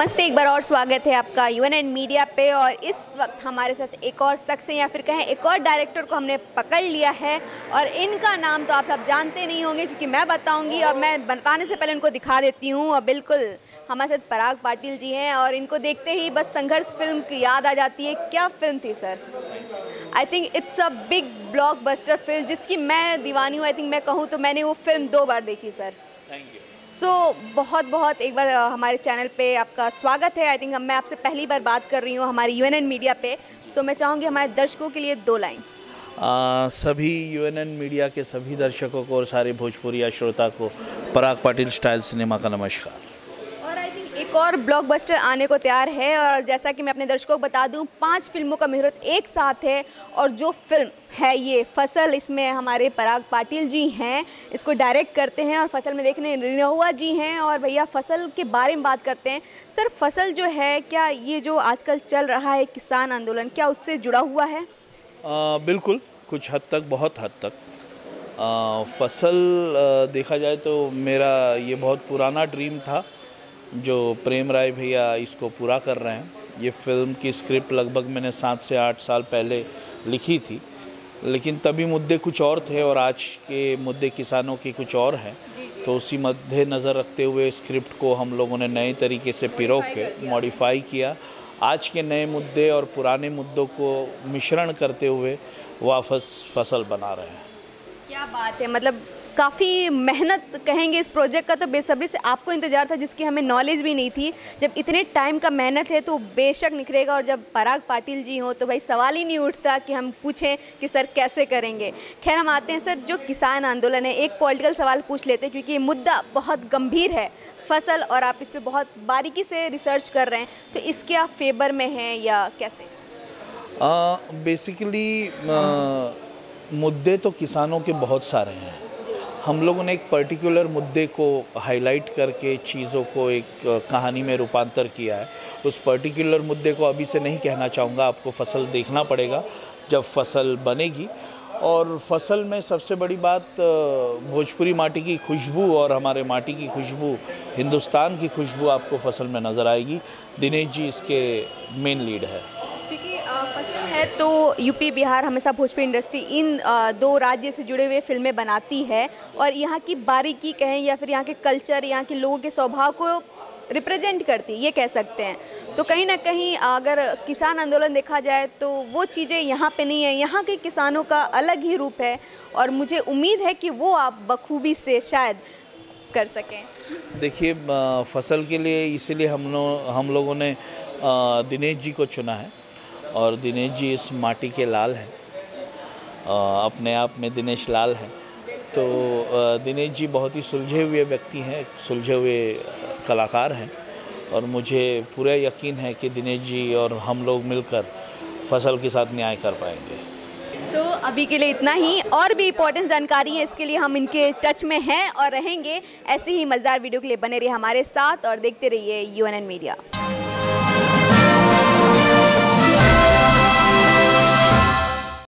नमस्ते, एक बार और स्वागत है आपका यूएनएन मीडिया पे। और इस वक्त हमारे साथ एक और शख्स है या फिर कहें एक और डायरेक्टर को हमने पकड़ लिया है। और इनका नाम तो आप सब जानते नहीं होंगे क्योंकि मैं बताऊंगी, और मैं बताने से पहले इनको दिखा देती हूँ। और बिल्कुल हमारे साथ पराग पाटिल जी हैं और इनको देखते ही बस संघर्ष फिल्म की याद आ जाती है। क्या फिल्म थी sir? I think it's a big blockbuster film जिसकी मैं दीवानी हूँ। आई थिंक मैं कहूँ तो मैंने वो फिल्म 2 बार देखी सर। Thank you. बहुत एक बार हमारे चैनल पे आपका स्वागत है। आई थिंक मैं आपसे पहली बार बात कर रही हूँ हमारी यूएनएन मीडिया पे। मैं चाहूँगी हमारे दर्शकों के लिए 2 लाइन। सभी यूएनएन मीडिया के सभी दर्शकों को और सारे भोजपुरी श्रोता को पराग पाटिल स्टाइल सिनेमा का नमस्कार। और आई थिंक एक और ब्लॉकबस्टर आने को तैयार है। और जैसा कि मैं अपने दर्शकों को बता दूं, 5 फिल्मों का मुहूर्त एक साथ है। और जो फिल्म है ये फसल, इसमें हमारे पराग पाटिल जी हैं, इसको डायरेक्ट करते हैं। और फसल में देखने रिनहुआ जी हैं। और भैया फसल के बारे में बात करते हैं। सर फसल जो है, क्या ये जो आजकल चल रहा है किसान आंदोलन, क्या उससे जुड़ा हुआ है? बिल्कुल, कुछ हद तक, बहुत हद तक। फसल देखा जाए तो मेरा ये बहुत पुराना ड्रीम था जो प्रेम राय भैया इसको पूरा कर रहे हैं। ये फिल्म की स्क्रिप्ट लगभग मैंने 7 से 8 साल पहले लिखी थी, लेकिन तभी मुद्दे कुछ और थे और आज के मुद्दे किसानों के कुछ और हैं। तो उसी मद्दे नज़र रखते हुए स्क्रिप्ट को हम लोगों ने नए तरीके से पिरो के मॉडिफाई किया। आज के नए मुद्दे और पुराने मुद्दों को मिश्रण करते हुए वापस फसल बना रहे हैं। क्या बात है, मतलब काफ़ी मेहनत कहेंगे इस प्रोजेक्ट का। तो बेसब्री से आपको इंतज़ार था जिसकी हमें नॉलेज भी नहीं थी। जब इतने टाइम का मेहनत है तो बेशक निखरेगा। और जब पराग पाटिल जी हो तो भाई सवाल ही नहीं उठता कि हम पूछें कि सर कैसे करेंगे। खैर हम आते हैं सर, जो किसान आंदोलन है, एक पॉलिटिकल सवाल पूछ लेते हैं क्योंकि ये मुद्दा बहुत गंभीर है फसल, और आप इस पर बहुत बारीकी से रिसर्च कर रहे हैं। तो इसके आप फेवर में हैं या कैसे? बेसिकली मुद्दे तो किसानों के बहुत सारे हैं। हम लोगों ने एक पर्टिकुलर मुद्दे को हाईलाइट करके चीज़ों को एक कहानी में रूपांतर किया है। उस पर्टिकुलर मुद्दे को अभी से नहीं कहना चाहूँगा, आपको फसल देखना पड़ेगा जब फसल बनेगी। और फसल में सबसे बड़ी बात भोजपुरी माटी की खुशबू और हमारे माटी की खुशबू, हिंदुस्तान की खुशबू आपको फसल में नज़र आएगी। दिनेश जी इसके मेन लीड है। क्योंकि फसल है तो यूपी बिहार हमेशा भोजपुरी इंडस्ट्री इन 2 राज्य से जुड़े हुए फिल्में बनाती है। और यहाँ की बारीकी कहें या फिर यहाँ के कल्चर, यहाँ के लोगों के स्वभाव को रिप्रेजेंट करती है, ये कह सकते हैं। तो कहीं ना कहीं अगर किसान आंदोलन देखा जाए तो वो चीज़ें यहाँ पे नहीं है। यहाँ के किसानों का अलग ही रूप है और मुझे उम्मीद है कि वो आप बखूबी से शायद कर सकें। देखिए, फसल के लिए इसीलिए हम लोगों ने दिनेश जी को चुना है। और दिनेश जी इस माटी के लाल हैं, अपने आप में दिनेश लाल हैं। तो दिनेश जी बहुत ही सुलझे हुए व्यक्ति हैं, सुलझे हुए कलाकार हैं। और मुझे पूरा यकीन है कि दिनेश जी और हम लोग मिलकर फसल के साथ न्याय कर पाएंगे। अभी के लिए इतना ही। और भी इम्पोर्टेंट जानकारी है, इसके लिए हम इनके टच में हैं और रहेंगे। ऐसे ही मज़ेदार वीडियो के लिए बने रहिए हमारे साथ और देखते रहिए यूएनएन मीडिया।